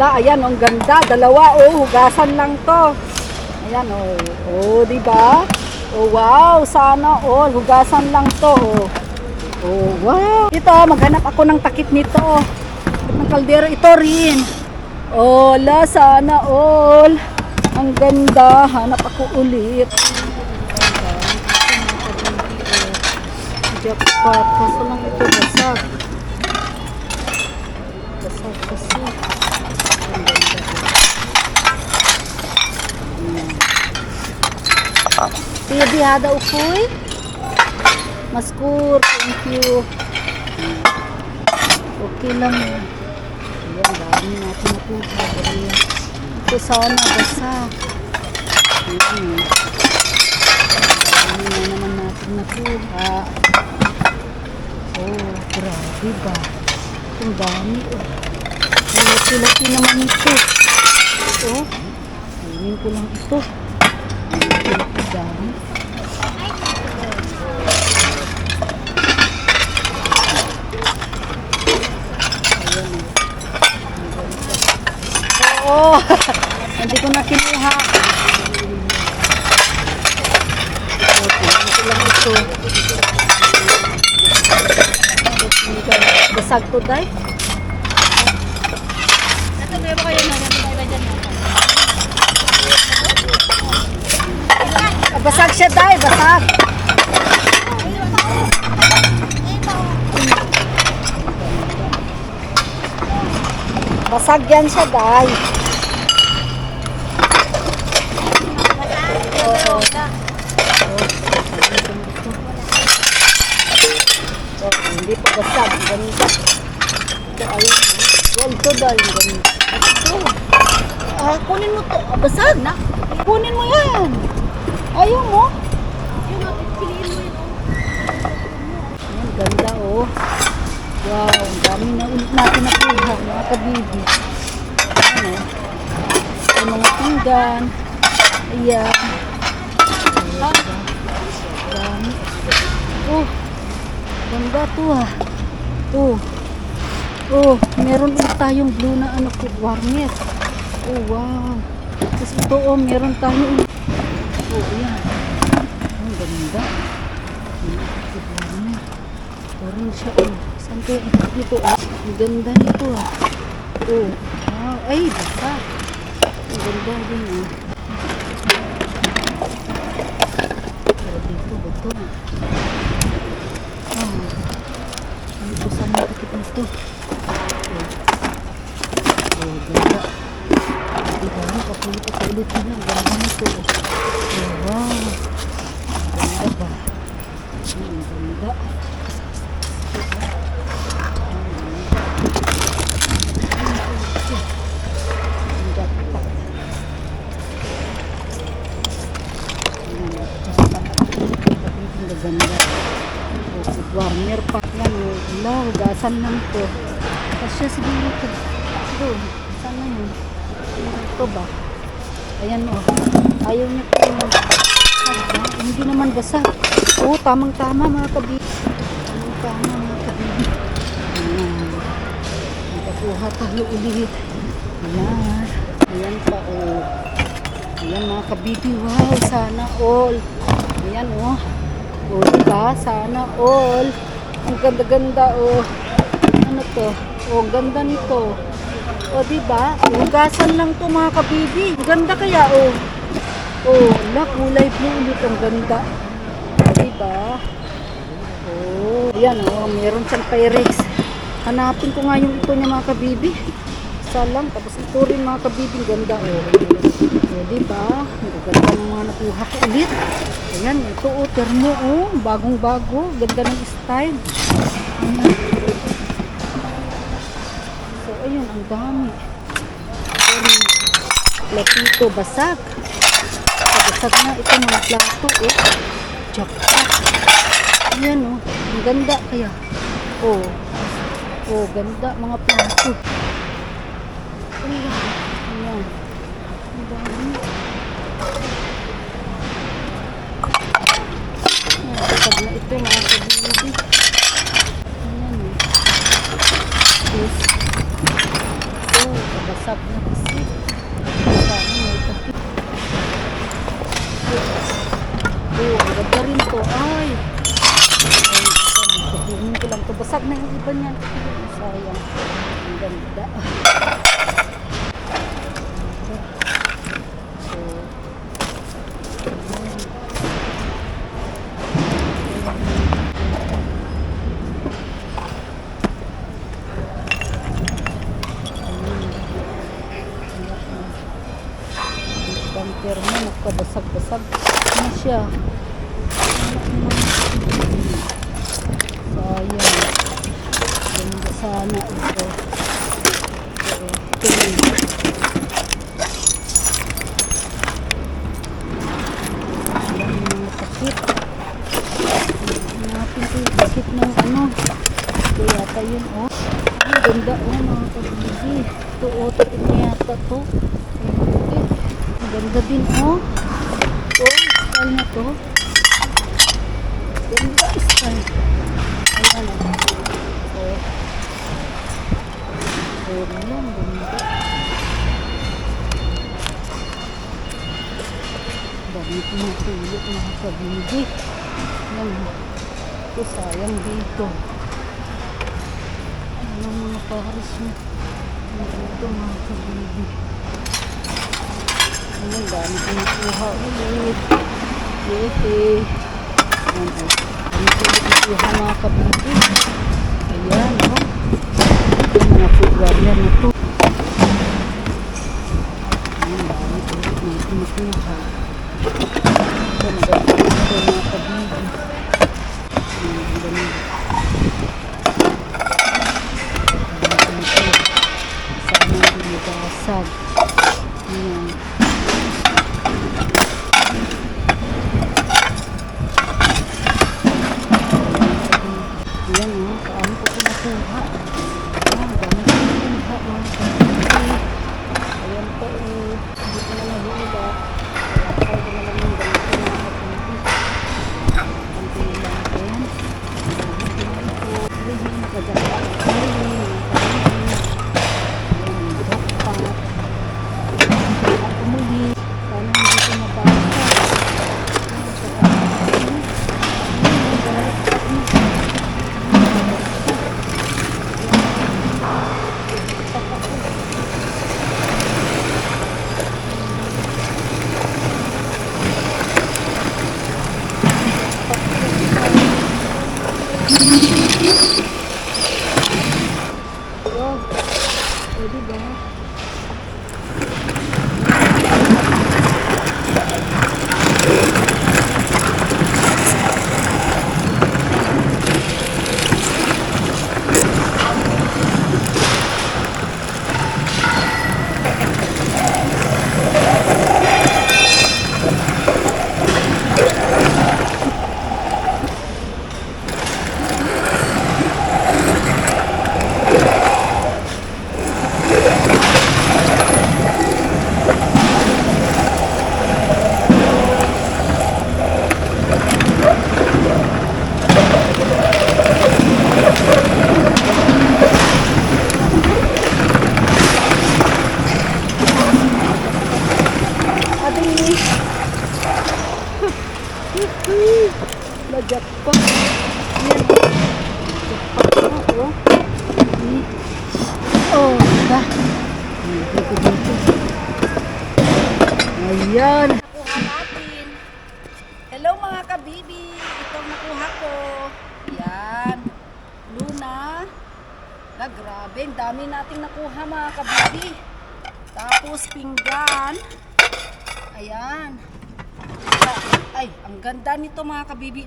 Wala, ayan, ang ganda. Dalawa, oh, hugasan lang to. Ayan, oh. Oh, diba? Oh, wow, sana all. Hugasan lang to, oh. Oh, wow. Ito, maghanap ako ng takip nito. Ng kaldero, ito rin. Oh, la, sana all. Ang ganda. Hanap ako ulit. Jackpot. Kaso lang ito basag. Basag kasi. Ang ganda. Piyadihada ukoy. Maskur. Thank you. Okay lang eh. Ayan, dami natin nakuha. Ito sana basag. Ayan. Dami na naman natin nakuha. Oh, grabe ba? Ang dami oh. Ang laki-laki naman ito. Oh, ayun ko lang ito. Ang laki-laki dami. Oo, hindi ko na kinuha. Ayun ko lang ito. Basag to day. Natagay ba kayo na? Basag siya day, basag. Basag yan siya day. Hindi pa basag. Ganito. Ito ayun. Well, ito dahil ganito. Ito. Kunin mo to. Basag na. Kunin mo yan. Ayaw mo. Piliin mo yun. Ayan, ganda oh. Wow, ang dami na ulit natin nakuha. Mga kabibi. Ano? Yung mga pinggan. Ayan. Dami. Oh. Ganda to ah. Oh. Oh, meron ulit tayong blue na ano po, warnet. Oh, wow. Tapos ito oh, meron tayong oh, ayan. Ang ganda. Meron siya oh. Saan ko yung ito dito ah? Ang ganda nito ah. Oh, wow. Ay, basta. Ang ganda din ah. Pero dito, bato ah. Ito sa mga tikip nito. Oh, ganda. Diba mo, kapulit at ulit nila. Ganda nito. Oh, wow. Ganda ba? Ganda. Ganda. Warmer pa yan. Wala, hugasan lang to. Kasi siguro ito. Siguro, sana yun. Ito ba? Ayan o. Ayaw niya po yung hindi naman basa. Oo, tamang-tama mga kabibi. Tamang-tama mga kabibi. Ayan. Nakakuha tayo ulit. Ayan. Ayan pa o. Ayan mga kabibi. Wow, sana all. Ayan o. O, diba? Sana all. Ang ganda-ganda, o. Ano to? O, ganda nito. O, diba? Hugasan lang to mga kabibi. Ang ganda kaya, o. O, la, kulay blue ulit. Ang ganda. O, diba? O, ayan, o. Meron siyang Pyrex. Hanapin ko nga yung ito niya mga kabibi. Isa lang. Tapos ito rin mga kabibi. Ang ganda, o. O, diba? Ang ganda ng mga nakuha ko ulit. Ayan, ito o, termo o, bagong-bago, ganda ng style. Ayan. So, ayun, ang dami. Ayan, platito, basag. Basag na, ito mga plato o. Jackpot. Ayan o, ang ganda kaya. O, ganda, mga plato. Ayan, ayan. Ang dami. Basag na ito mga kabibi. Ayan o. Yes. Ito, basag na kasi. Sana may takip. Ang ganda rin to. Ay, sabihin ko lang to. Basag na yung iba niya. Sayang. Ang ganda. Bunker mo, nagkabasag-basag na siya. Sayang. Ganda sana ito. Ayan yung mga takip. Natin ito yung takip ng ano. Ito yata yun, oh. Ang ganda, oh, mga kabigi. Ito, oh, takip niya yata to. Ang ganda din, oh. Oh, style na to. Ganda style. Ayan, oh. Oh. Oh, lang, ganda. Dami pinatulog, mga kabigi. Ayan, ito sayang dito. Ayan ang mga paris mo. Dito, mga kabigi. Ayan, dami pinukuha ulit. Yete. Ayan, o. Dami pinukuha mga kabigi. Ayan, o. Ito mga food warrior na to. Ayan, dami ulit mga pinukuha. Ito, maganda ito mga kabigi. Ayan, ang ganda. Ayan, pinukuha. Sana hindi nabasag. Ayan. Ayan, oh, paano ko nakuha? Ayan, dami ko nakuha, mga kabigi. Ayan po, eh, hindi ko na nahula. Kaya ko na lang yung ganito, mga kabigi. Kunti lang din. Dami ko na po. Ayan, kaganda. Ayan, mga kabigi. Ayan, jackpot. At umuli. Sana hindi ko mabasa. Wow, pwede ba? Na-jackpot. Ayan, oh. Jackpot na, oh. Oh, diba? Dito. Ayan. Nakuha natin. Hello mga kabibi. Itong nakuha ko. Yan. Luna. Grabe. Ang dami nating nakuha mga kabibi. Tapos pinggan. Ayan. Ay, ang ganda nito mga kabibi.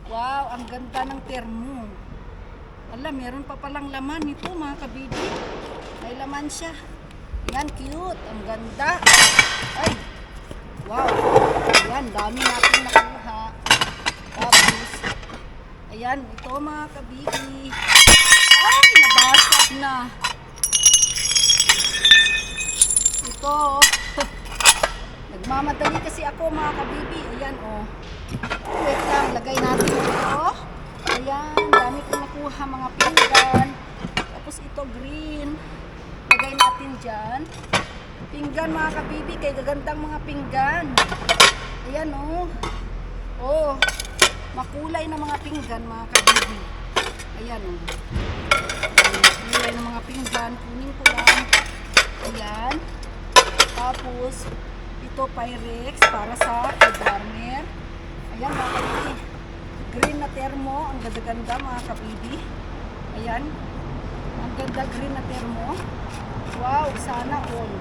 Wow, ang ganda ng termo. Ala, meron pa palang laman nito mga kabibi. May laman siya. Yan, cute. Ang ganda. Ay, wow. Ayan, dami natin nakuha. Tapos, ayan, ito mga kabibi. Ay, nabasag na. Ito, nagmamadali kasi ako mga kabibi. Ayan, oh. Wait lang, lagay natin ito. Ayan, dami ko nakuha mga pinggan. Tapos ito green. ilagay natin dyan. Pinggan mga kabibi, kay gagandang mga pinggan. Ayan oh. Oh, makulay na mga pinggan mga kabibi. Ayan oh. Makulay na mga pinggan. Kunin ko lang. Ayan. Tapos, ito Pyrex para sa food warmer. Ayan mga kabibi. Green na thermo. Ang ganda-ganda mga kabibi. Ayan. Ang ganda green na thermo. Wow, sana all.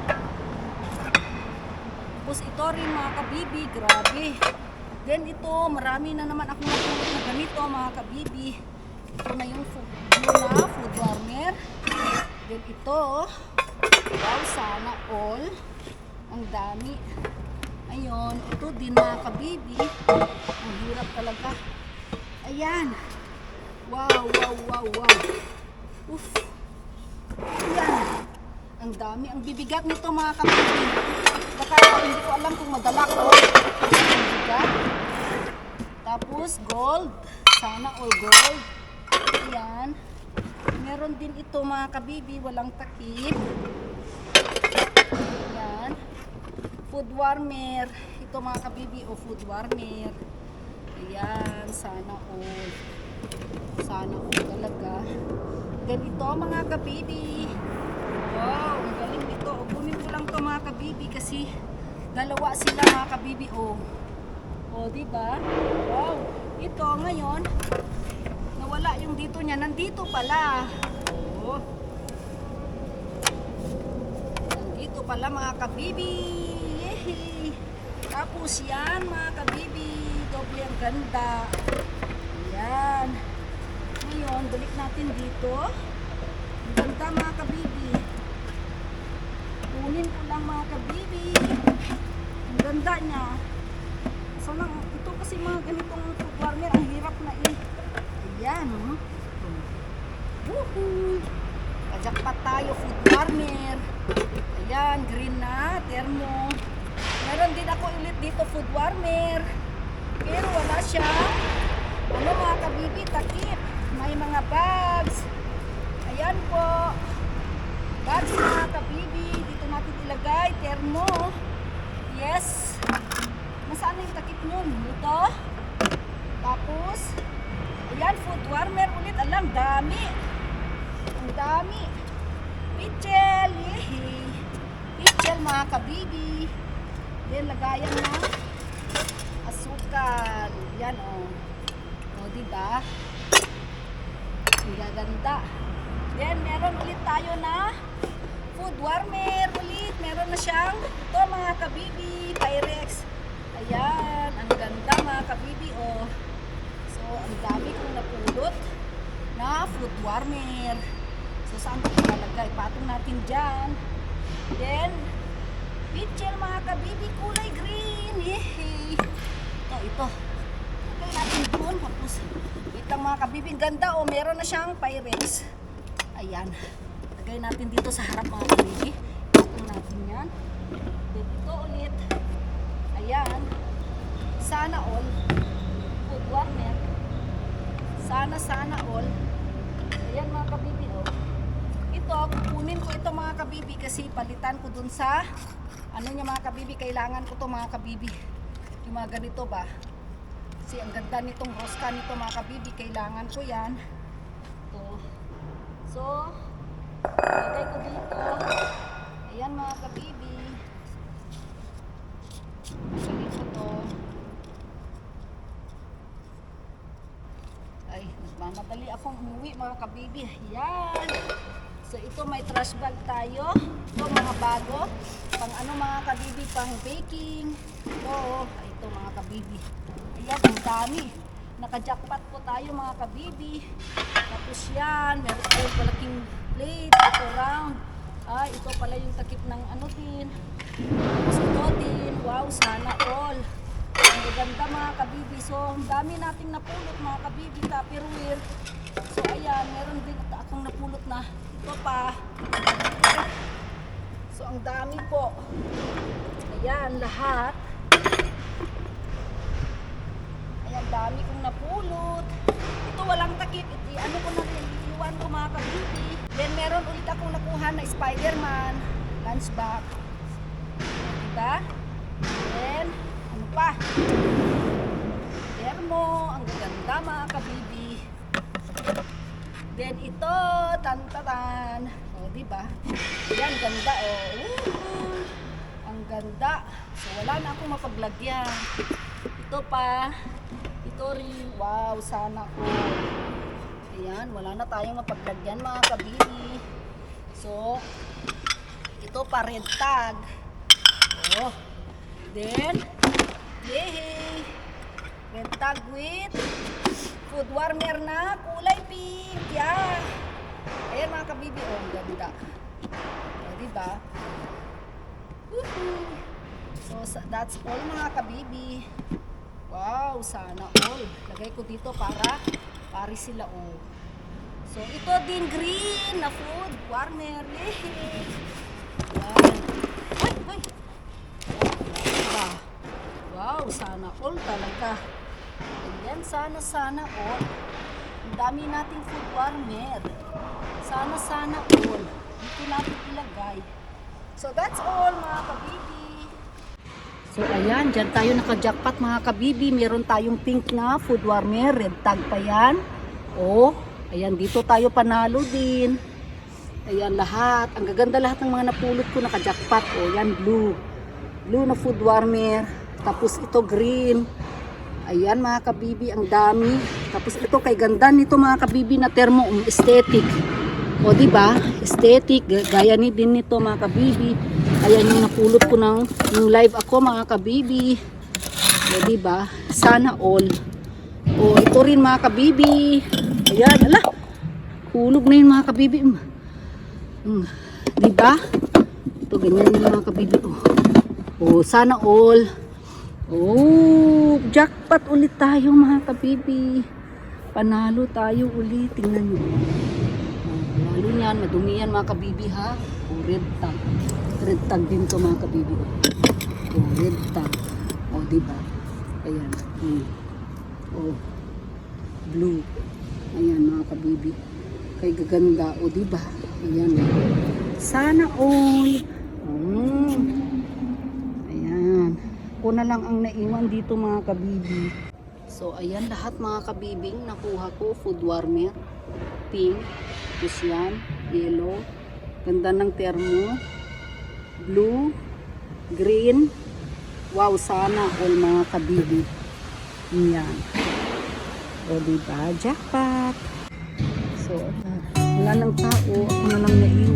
Tapos ito rin mga kabibi, grabe. Then ito, marami na naman ako napulot na ganito mga kabibi. Ito na yung food warmer. Then ito, wow, sana all. Ang dami. Ayun, ito din mga kabibi. Ang hirap talaga. Ayan. Wow, wow, wow, wow. Uff. Ayan. Ang dami. Ang bibigat nito mga kabibi. Baka hindi ko alam kung madala ko. Ang bigat. Tapos gold. Sana all gold. Ayan. Meron din ito mga kabibi. Walang takip. Ayan. Food warmer. Ito mga kabibi o food warmer. Ayan. Sana all. Sana all talaga. Then ito mga kabibi. Wow, ang galing nito. Kunin ko lang to mga kabibi kasi dalawa sila mga kabibi. Oh. Oh, di ba? Wow. Ito ngayon nawala yung dito niya. Nandito pala. Oh. Nandito pala mga kabibi. Yehey. Tapos yan mga kabibi. Doble ang ganda. Ayan. Ngayon, balik natin dito. Ang ganda mga kabibi. Kunin ko lang mga kabibi. Ang ganda niya. So lang, ito kasi mga ganitong food warmer, ang hirap na Ayan, oh. Woohoo! Kajakpat tayo food warmer. Ayan, green na, thermo. Meron din ako ulit dito food warmer. Pero wala siya. Ano mga kabibi, takip. May mga bags. Ayan po. Bags mga kabibi. Dito natin ilagay. Thermo. Yes. Nasaan na yung takip nun? Ito. Tapos, ayan, food warmer ulit. Alam, dami. Ang dami. Pichel. Yehey. Pichel mga kabibi. Then, lagayan na asukal. Yan o. O, diba? Ang gaganda. Then, meron ulit tayo na food warmer ulit. Meron na siyang ito mga kabibi. Pyrex. Ayan. Ang ganda mga kabibi. O. So, ang dami kong napulot na food warmer. So, saan ko ilalagay? Patong natin dyan. Then, pichel mga kabibi. Kulay green. Yehey. Ito. Lagay natin doon. Tapos, itang mga kabibi. Ganda o. Meron na siyang Pyrex. Ayan. Lagay natin dito sa harap mga kabibi. Patong natin yan. Then, ito ulit. Ayan. Sana all. Food warmer. Sana all. Ayan mga kabibi. Oh. Ito, kukunin ko ito mga kabibi kasi palitan ko dun sa ano niya mga kabibi. Kailangan ko to mga kabibi. Yung mga ganito ba? Kasi ang ganda nitong rosca nito mga kabibi. Kailangan ko yan. Ito. So, lagay ko dito. Ayan mga kabibi. Lagay ko to. Ay, nagmamadali akong umuwi mga kabibi. Ayan. So, ito may trash bag tayo. Ito mga bago. Pang ano mga kabibi, pang baking. Ito mga kabibi. Ayan, ang dami. Naka-jackpot po tayo mga kabibi. Tapos yan, meron tayong palaking plate. Ito round. Ay, ito pala yung takip ng ano din. Tapos ito din. Wow, sana all. Ang ganda mga kabibi. So, ang dami nating napulot mga kabibi. Tupperware. So, ayan, meron din akong napulot na ito pa. So, ang dami po. Ayan, lahat. Ayan, dami kong napulot. Ito walang takip. Ano ko na rin, iwan nagustuhan ko mga kabibi. Then meron ulit akong nakuha na Spider-Man lunchbox. Diba? Then, ano pa? Termo, ang gaganda mga kabibi. Then ito, tantatan. O, diba? Yan, ganda o. Ang ganda. So, wala na akong mapaglagyan. Ito pa. Ito rin. Wow, sana ko. Ayan, wala na tayong mapaglagyan mga kabibi. So, ito pa red tag. Oh. Then, yehey! Red tag with food warmer na kulay pink. Yeah. Ayan mga kabibi. Oh, ang ganda. O, diba? Woohoo! So, that's all mga kabibi. Wow, sana all. Lagay ko dito para pari sila oh. So, ito din green na food warmer. Yehey! Yan. Ay, ay! Diba? Wow, sana all talaga. Ayan, sana all. Ang dami nating food warmer. Sana all. Dito natin ilagay. So, that's all mga kabibi. So, ayan, dyan tayo naka-jackpot mga kabibi. Meron tayong pink na food warmer. Red tag pa yan. Oh, ayan, dito tayo panalo din. Ayan, lahat. Ang gaganda lahat ng mga napulot ko naka-jackpot. Oh, yan, blue. Blue na food warmer. Tapos ito green. Ayan mga kabibi, ang dami. Tapos ito kay ganda nito mga kabibi na thermo aesthetic. O di ba? Aesthetic, gaya ni din nito mga kabibi. Ayan yung napulot ko ng live ako mga kabibi. O di ba? Sana all. O ito rin mga kabibi. Ayan, ala. Hulog na yun mga kabibi. Di ba? Ito ganyan yung mga kabibi. O sana all. Oh, jackpot ulit tayo mga kabibi. Panalo tayo ulit. Tingnan nyo. Lalo yan, madumi yan mga kabibi ha. Oh, red tag. Red tag din to mga kabibi. Oh, red tag. Oh, diba? Ayan. Oh, blue. Ayan mga kabibi. Kay gaganda. Oh, diba? Ayan. Sana all. Ayan. Ako na lang ang naiwan dito mga kabibi. So ayan lahat mga kabibing nakuha ko. Food warmer, pink, tapos yan, yellow, ganda ng termo, blue, green. Wow, sana all mga kabibi. Yan. O diba, jackpot. So wala nang tao, ako na lang naiwan.